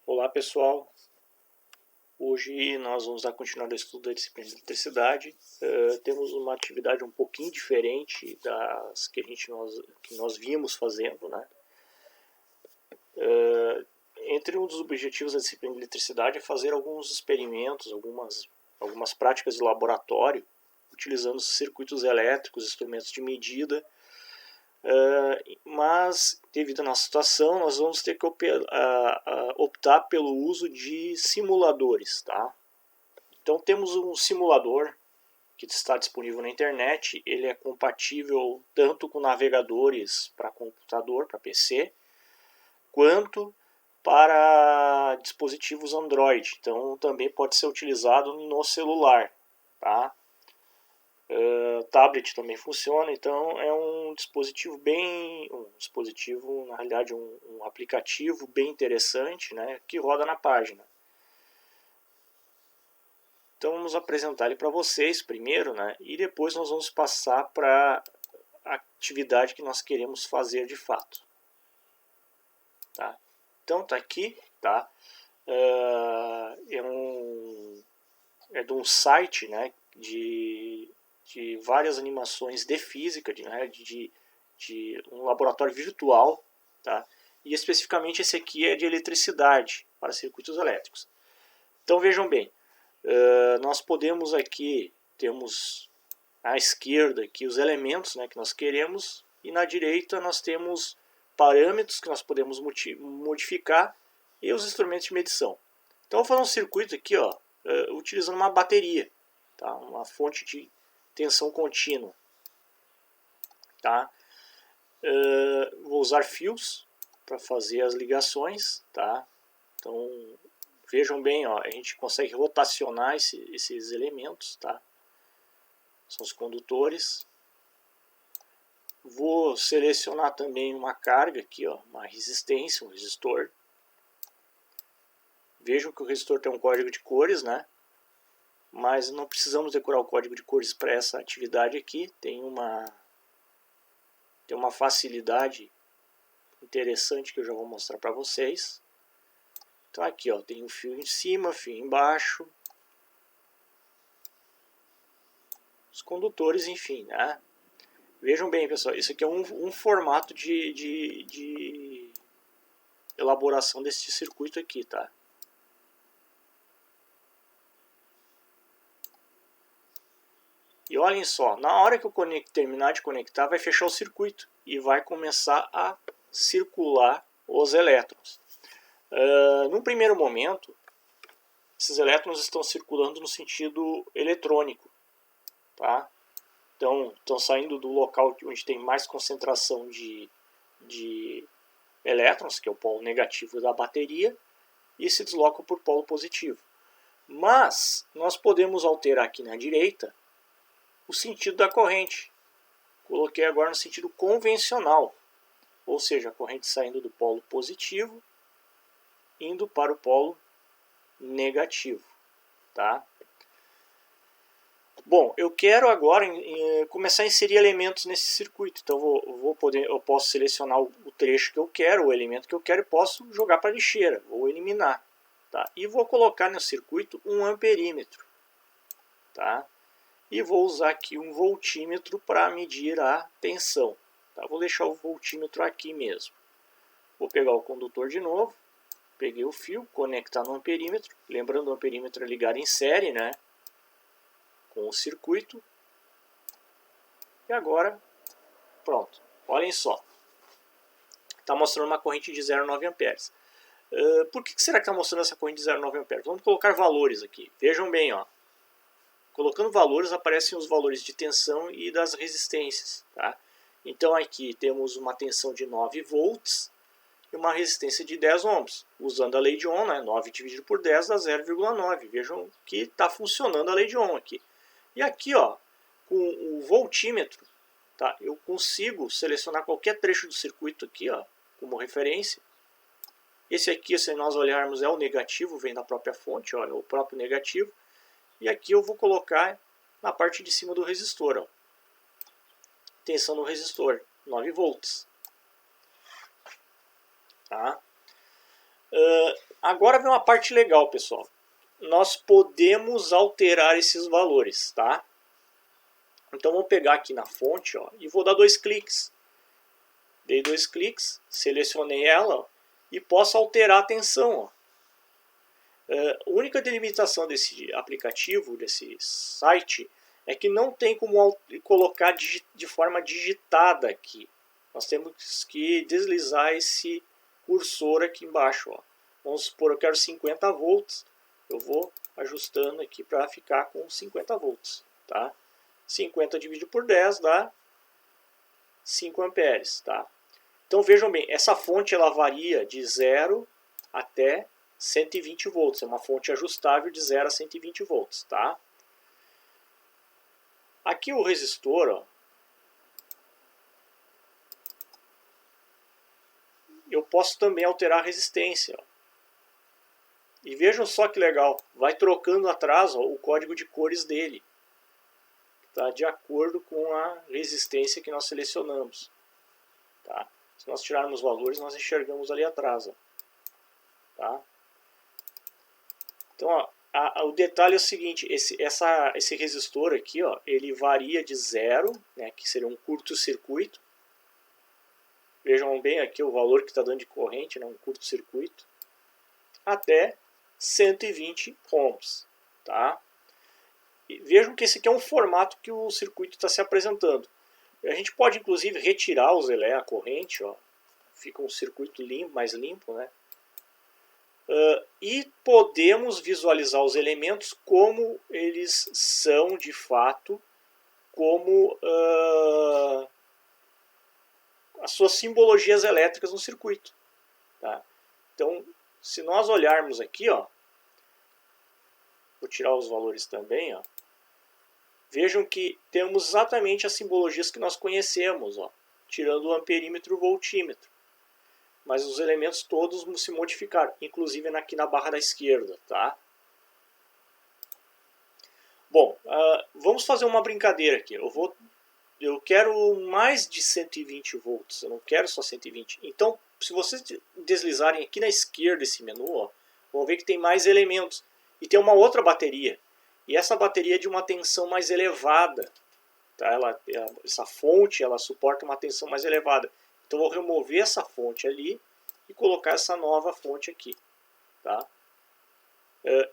Olá pessoal, hoje nós vamos dar continuidade ao estudo da disciplina de eletricidade. Temos uma atividade um pouquinho diferente das que nós vimos fazendo, né? Entre um dos objetivos da disciplina de eletricidade é fazer alguns experimentos, algumas práticas de laboratório, utilizando circuitos elétricos, instrumentos de medida. Mas devido à nossa situação nós vamos ter que optar pelo uso de simuladores, tá? Então temos um simulador que está disponível na internet. Ele é compatível tanto com navegadores para computador, para PC, quanto para dispositivos Android. Então também pode ser utilizado no celular, tá? Tablet também funciona. Então é um dispositivo na realidade um aplicativo bem interessante, né, que roda na página. Então vamos apresentar ele para vocês primeiro, né, e depois nós vamos passar para a atividade que nós queremos fazer de fato, tá? Então tá aqui, tá? É de um site, né, de várias animações de física, de um laboratório virtual, tá? E especificamente esse aqui é de eletricidade para circuitos elétricos. Então vejam bem, nós podemos aqui, temos à esquerda aqui os elementos, né, que nós queremos, e na direita nós temos parâmetros que nós podemos modificar e os instrumentos de medição. Então eu vou fazer um circuito aqui, ó, utilizando uma bateria, tá? Uma fonte de tensão contínua, tá? Vou usar fios para fazer as ligações, tá? Então vejam bem, ó, a gente consegue rotacionar esses elementos, tá? São os condutores. Vou selecionar também uma carga aqui, ó, uma resistência, um resistor. Vejam que o resistor tem um código de cores, né? Mas não precisamos decorar o código de cores para essa atividade aqui. Tem uma facilidade interessante que eu já vou mostrar para vocês. Então aqui, ó, tem um fio em cima, fio embaixo, os condutores, enfim, né? Vejam bem, pessoal, isso aqui é um formato de elaboração desse circuito aqui, tá? E olhem só, na hora que eu terminar de conectar, vai fechar o circuito e vai começar a circular os elétrons. Num primeiro momento, esses elétrons estão circulando no sentido eletrônico, tá? Então, estão saindo do local onde tem mais concentração de elétrons, que é o polo negativo da bateria, e se deslocam para o polo positivo. Mas nós podemos alterar aqui na direita o sentido da corrente. Coloquei agora no sentido convencional, ou seja, a corrente saindo do polo positivo, indo para o polo negativo, tá? Bom, eu quero agora começar a inserir elementos nesse circuito. Então eu posso selecionar o trecho que eu quero, o elemento que eu quero, e posso jogar para a lixeira, ou eliminar, tá? E vou colocar no circuito um amperímetro, tá? E vou usar aqui um voltímetro para medir a tensão, tá? Vou deixar o voltímetro aqui mesmo. Vou pegar o condutor de novo, peguei o fio, conectar no amperímetro. Lembrando, o amperímetro é ligado em série, né, com o circuito. E agora, pronto. Olhem só. Está mostrando uma corrente de 0,9 amperes. Por que será que está mostrando essa corrente de 0,9 amperes? Vamos colocar valores aqui. Vejam bem, ó. Colocando valores, aparecem os valores de tensão e das resistências, tá? Então aqui temos uma tensão de 9 volts e uma resistência de 10 ohms. Usando a lei de Ohm, né? 9 dividido por 10 dá 0,9. Vejam que está funcionando a lei de Ohm aqui. E aqui, ó, com o voltímetro, tá, eu consigo selecionar qualquer trecho do circuito aqui, ó, como referência. Esse aqui, se nós olharmos, é o negativo, vem da própria fonte, ó, é o próprio negativo. E aqui eu vou colocar na parte de cima do resistor, ó, tensão no resistor, 9 volts. Tá? Agora vem uma parte legal, pessoal. Nós podemos alterar esses valores, tá? Então vou pegar aqui na fonte, ó, e vou dar 2 cliques. Dei 2 cliques, selecionei ela, ó, e posso alterar a tensão, ó. A única delimitação desse aplicativo, desse site, é que não tem como colocar de forma digitada aqui. Nós temos que deslizar esse cursor aqui embaixo, ó. Vamos supor, eu quero 50 volts, eu vou ajustando aqui para ficar com 50 volts, tá? 50 dividido por 10 dá 5 amperes, tá? Então vejam bem, essa fonte ela varia de 0 até 120 volts, é uma fonte ajustável de 0 a 120 volts, tá? Aqui o resistor, ó, eu posso também alterar a resistência, ó. E vejam só que legal, vai trocando atrás, ó, o código de cores dele, tá? De acordo com a resistência que nós selecionamos, tá? Se nós tirarmos valores, nós enxergamos ali atrás, ó, tá? Então, ó, o detalhe é o seguinte, esse resistor aqui, ó, ele varia de 0, né, que seria um curto-circuito. Vejam bem aqui o valor que está dando de corrente, né, um curto-circuito, até 120 ohms. Tá? E vejam que esse aqui é um formato que o circuito está se apresentando. A gente pode, inclusive, retirar os relé, a corrente, ó, fica um circuito limpo, mais limpo, né? E podemos visualizar os elementos como eles são de fato, como as suas simbologias elétricas no circuito. Tá? Então, se nós olharmos aqui, ó, vou tirar os valores também, ó, vejam que temos exatamente as simbologias que nós conhecemos, ó, tirando o amperímetro e o voltímetro. Mas os elementos todos se modificaram, inclusive aqui na barra da esquerda, tá? Bom, vamos fazer uma brincadeira aqui. Eu quero mais de 120 volts, eu não quero só 120. Então, se vocês deslizarem aqui na esquerda esse menu, ó, vão ver que tem mais elementos. E tem uma outra bateria. E essa bateria é de uma tensão mais elevada. Tá? Essa fonte ela suporta uma tensão mais elevada. Então, eu vou remover essa fonte ali e colocar essa nova fonte aqui. Tá?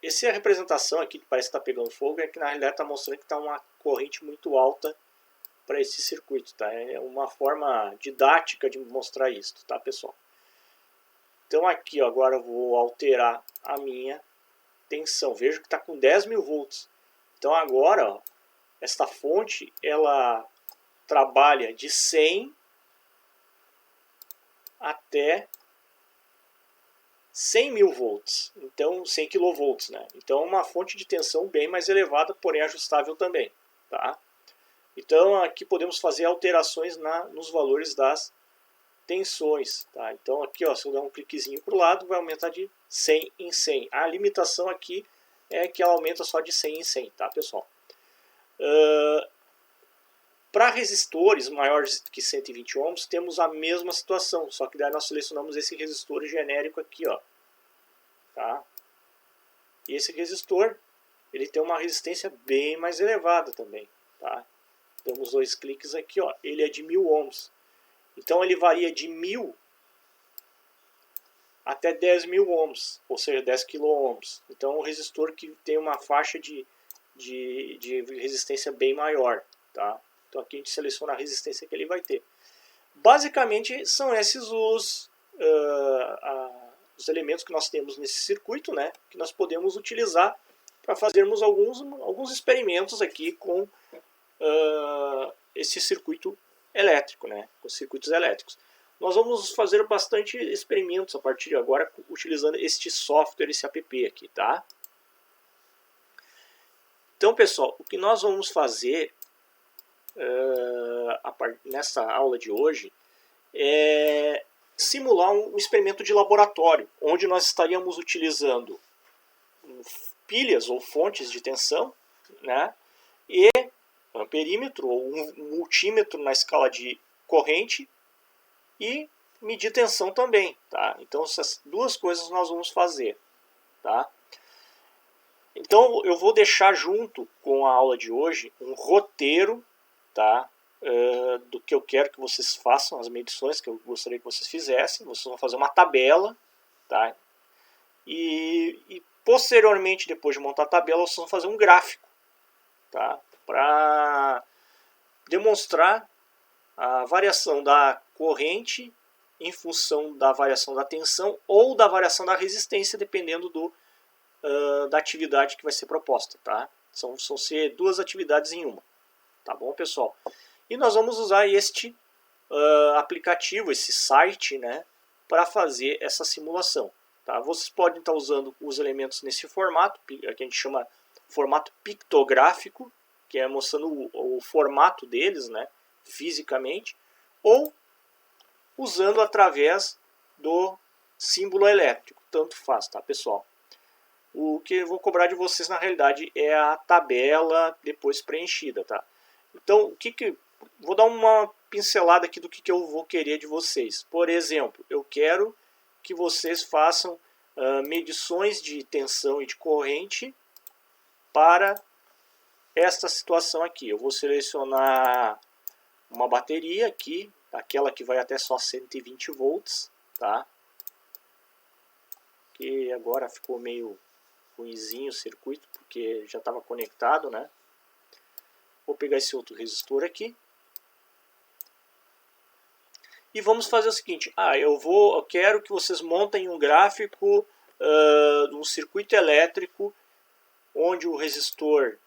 Essa representação aqui, que parece que está pegando fogo, é que na realidade está mostrando que está uma corrente muito alta para esse circuito. Tá? É uma forma didática de mostrar isso, tá, pessoal? Então, aqui ó, agora eu vou alterar a minha tensão. Vejo que está com 10.000 volts. Então, agora, ó, esta fonte ela trabalha de 100 até 100.000 volts, então 100 kV, né? Então é uma fonte de tensão bem mais elevada, porém ajustável também, tá? Então aqui podemos fazer alterações nos valores das tensões, tá? Então aqui, ó, se eu der um cliquezinho para o lado, vai aumentar de 100 em 100. A limitação aqui é que ela aumenta só de 100 em 100, tá, pessoal? Para resistores maiores que 120 ohms, temos a mesma situação, só que daí nós selecionamos esse resistor genérico aqui, ó. Tá? E esse resistor, ele tem uma resistência bem mais elevada também, tá? Damos 2 cliques aqui, ó. Ele é de 1000 ohms. Então ele varia de 1000 até 10.000 ohms, ou seja, 10 kΩ. Então é um resistor que tem uma faixa de resistência bem maior, tá? Então aqui a gente seleciona a resistência que ele vai ter. Basicamente são esses os elementos que nós temos nesse circuito, né? Que nós podemos utilizar para fazermos alguns experimentos aqui com esse circuito elétrico, né? Com circuitos elétricos. Nós vamos fazer bastante experimentos a partir de agora utilizando este software, esse app aqui, tá? Então, pessoal, o que nós vamos fazer nessa aula de hoje é simular um experimento de laboratório, onde nós estaríamos utilizando pilhas ou fontes de tensão, né, e um amperímetro ou um multímetro na escala de corrente e medir tensão também, tá? Então essas duas coisas nós vamos fazer, tá? Então eu vou deixar junto com a aula de hoje um roteiro, tá? Do que eu quero que vocês façam, as medições que eu gostaria que vocês fizessem. Vocês vão fazer uma tabela, tá? E posteriormente, depois de montar a tabela, vocês vão fazer um gráfico, tá? Para demonstrar a variação da corrente em função da variação da tensão ou da variação da resistência, dependendo da atividade que vai ser proposta, tá? São ser duas atividades em uma, tá bom, pessoal? E nós vamos usar este aplicativo, esse site, né, para fazer essa simulação, tá? Vocês podem estar usando os elementos nesse formato, que a gente chama formato pictográfico, que é mostrando o formato deles, né, fisicamente, ou usando através do símbolo elétrico, tanto faz, tá, pessoal? O que eu vou cobrar de vocês, na realidade, é a tabela depois preenchida, tá? Então, vou dar uma pincelada aqui do que eu vou querer de vocês. Por exemplo, eu quero que vocês façam medições de tensão e de corrente para esta situação aqui. Eu vou selecionar uma bateria aqui, aquela que vai até só 120 volts, tá? Que agora ficou meio ruinzinho o circuito, porque já estava conectado, né? Vou pegar esse outro resistor aqui. E vamos fazer o seguinte, eu quero que vocês montem um gráfico de um circuito elétrico onde o resistor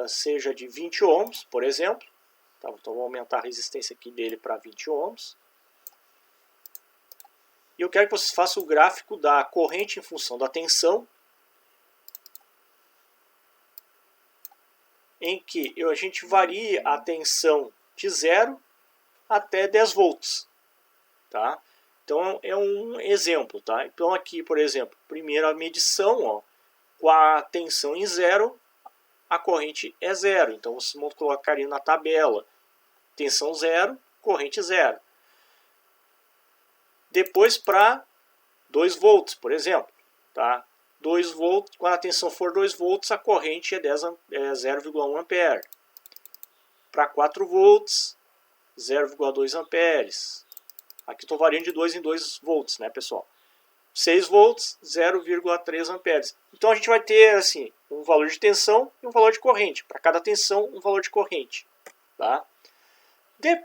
seja de 20 ohms, por exemplo. Tá, então vou aumentar a resistência aqui dele para 20 ohms. E eu quero que vocês façam o gráfico da corrente em função da tensão, em que a gente varia a tensão de 0 até 10 volts. Tá? Então é um exemplo. Tá? Então aqui, por exemplo, primeiro a medição, ó, com a tensão em 0, a corrente é 0. Então vocês vão colocar na tabela tensão 0, corrente 0. Depois para 2 volts, por exemplo. Tá? 2 volts, quando a tensão for 2 volts, a corrente é 0,1 ampere. Para 4 volts, 0,2 amperes. Aqui estou variando de 2 em 2 volts, né, pessoal? 6 volts, 0,3 amperes. Então a gente vai ter assim, um valor de tensão e um valor de corrente. Para cada tensão, um valor de corrente. Tá?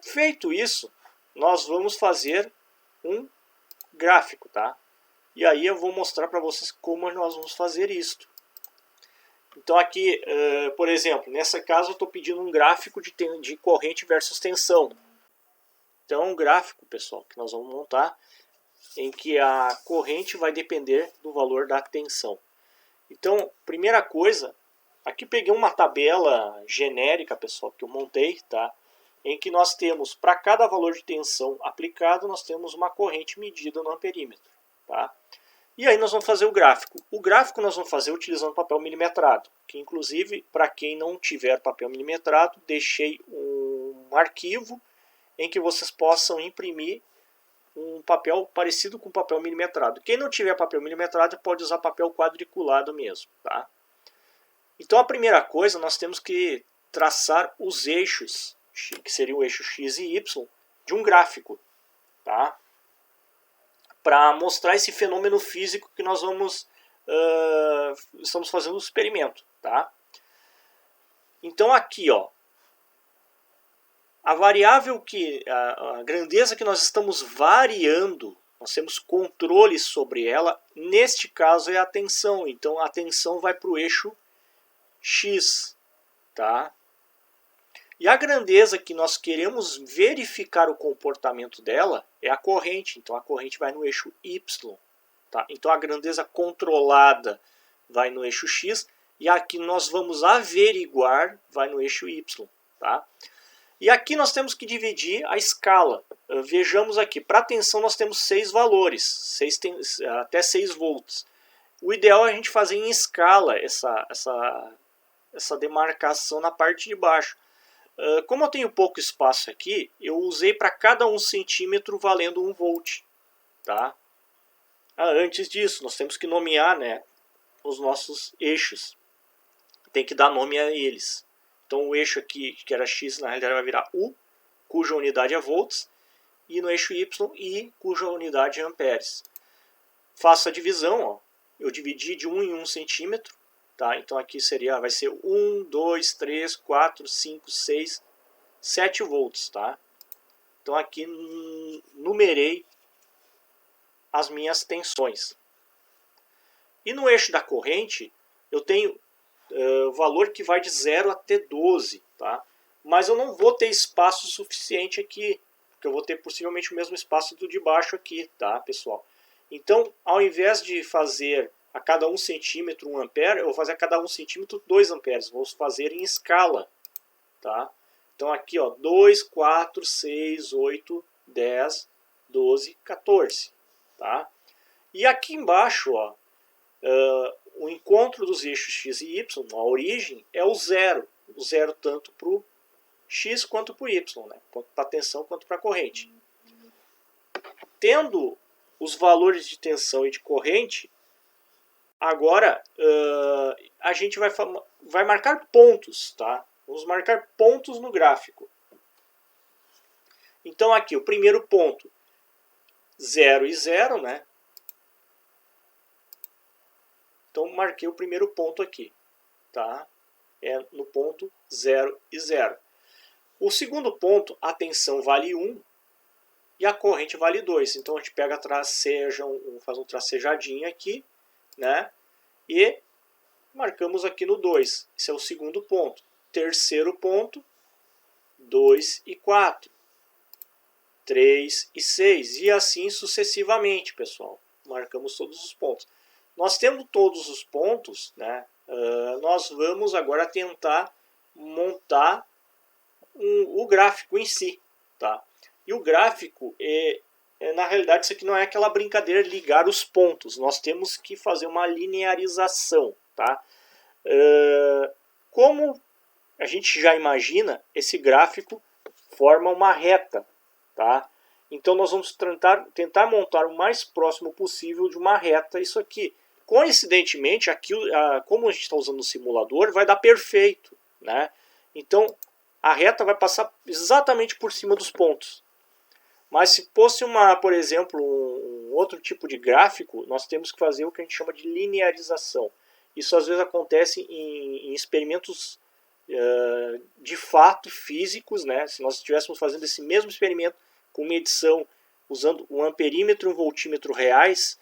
Feito isso, nós vamos fazer um gráfico, tá? E aí eu vou mostrar para vocês como nós vamos fazer isto. Então aqui, por exemplo, nessa caso eu estou pedindo um gráfico de corrente versus tensão. Então é um gráfico, pessoal, que nós vamos montar, em que a corrente vai depender do valor da tensão. Então, primeira coisa, aqui peguei uma tabela genérica, pessoal, que eu montei, tá? Em que nós temos, para cada valor de tensão aplicado, nós temos uma corrente medida no amperímetro. Tá? E aí nós vamos fazer o gráfico. O gráfico nós vamos fazer utilizando papel milimetrado, que inclusive, para quem não tiver papel milimetrado, deixei um arquivo em que vocês possam imprimir um papel parecido com papel milimetrado. Quem não tiver papel milimetrado pode usar papel quadriculado mesmo. Tá? Então a primeira coisa, nós temos que traçar os eixos, que seria o eixo X e Y, de um gráfico, tá? Para mostrar esse fenômeno físico que nós estamos fazendo o experimento. Tá? Então aqui, ó, a variável a grandeza que nós estamos variando, nós temos controle sobre ela, neste caso é a tensão. Então a tensão vai para o eixo X. Tá? E a grandeza que nós queremos verificar o comportamento dela é a corrente. Então a corrente vai no eixo Y. Tá? Então a grandeza controlada vai no eixo X. E a que nós vamos averiguar vai no eixo Y. Tá? E aqui nós temos que dividir a escala. Vejamos aqui, para a tensão nós temos 6 valores, até 6 volts. O ideal é a gente fazer em escala essa demarcação na parte de baixo. Como eu tenho pouco espaço aqui, eu usei para cada 1 centímetro valendo 1 volt. Tá? Antes disso, nós temos que nomear, né, os nossos eixos. Tem que dar nome a eles. Então o eixo aqui, que era X, na realidade vai virar U, cuja unidade é volts, e no eixo Y, I, cuja unidade é amperes. Faço a divisão, ó. Eu dividi de 1 em 1 centímetro, tá? Então aqui vai ser 1, 2, 3, 4, 5, 6, 7 volts, tá? Então aqui numerei as minhas tensões. E no eixo da corrente, eu tenho o valor que vai de 0 até 12, tá? Mas eu não vou ter espaço suficiente aqui, porque eu vou ter possivelmente o mesmo espaço do de baixo aqui, tá, pessoal? Então, ao invés de fazer a cada 1 centímetro 1 ampere, eu vou fazer a cada 1 centímetro 2 amperes. Vou fazer em escala, tá? Então aqui, ó, 2, 4, 6, 8, 10, 12, 14, tá? E aqui embaixo, ó, o encontro dos eixos x e y, a origem, é o zero tanto para o x quanto para o y, né? Tanto para a tensão quanto para a corrente. Tendo os valores de tensão e de corrente, agora a gente vai marcar pontos, tá? Vamos marcar pontos no gráfico. Então aqui, o primeiro ponto, 0 e 0, né? Então marquei o primeiro ponto aqui, tá? É no ponto 0 e 0. O segundo ponto, a tensão vale 1 e a corrente vale 2. Então a gente pega a traceja, faz um tracejadinho aqui, né? E marcamos aqui no 2. Esse é o segundo ponto. Terceiro ponto, 2 e 4. 3 e 6. E assim sucessivamente, pessoal. Marcamos todos os pontos. Nós tendo todos os pontos, né, nós vamos agora tentar montar o gráfico em si. Tá? E o gráfico, na realidade, isso aqui não é aquela brincadeira de ligar os pontos. Nós temos que fazer uma linearização. Tá? Como a gente já imagina, esse gráfico forma uma reta. Tá? Então nós vamos tentar montar o mais próximo possível de uma reta isso aqui. Coincidentemente, aqui, como a gente está usando o simulador, vai dar perfeito. Né? Então a reta vai passar exatamente por cima dos pontos. Mas se fosse, por exemplo, um outro tipo de gráfico, nós temos que fazer o que a gente chama de linearização. Isso às vezes acontece em experimentos de fato físicos, né? Se nós estivéssemos fazendo esse mesmo experimento com medição usando um amperímetro e um voltímetro reais,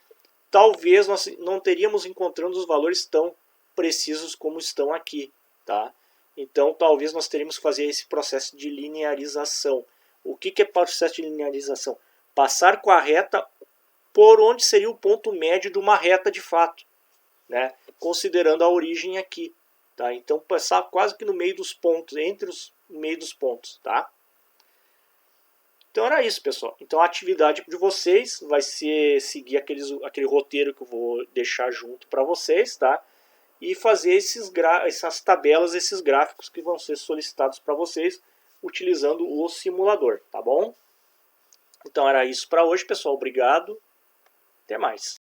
talvez nós não teríamos encontrando os valores tão precisos como estão aqui, tá? Então talvez nós teríamos que fazer esse processo de linearização. O que é processo de linearização? Passar com a reta por onde seria o ponto médio de uma reta de fato, né? Considerando a origem aqui. Tá? Então passar quase que no meio dos pontos, no meio dos pontos. Tá? Então era isso, pessoal. Então a atividade de vocês vai ser seguir aquele roteiro que eu vou deixar junto para vocês, tá? E fazer essas tabelas, esses gráficos que vão ser solicitados para vocês utilizando o simulador, tá bom? Então era isso para hoje, pessoal. Obrigado. Até mais.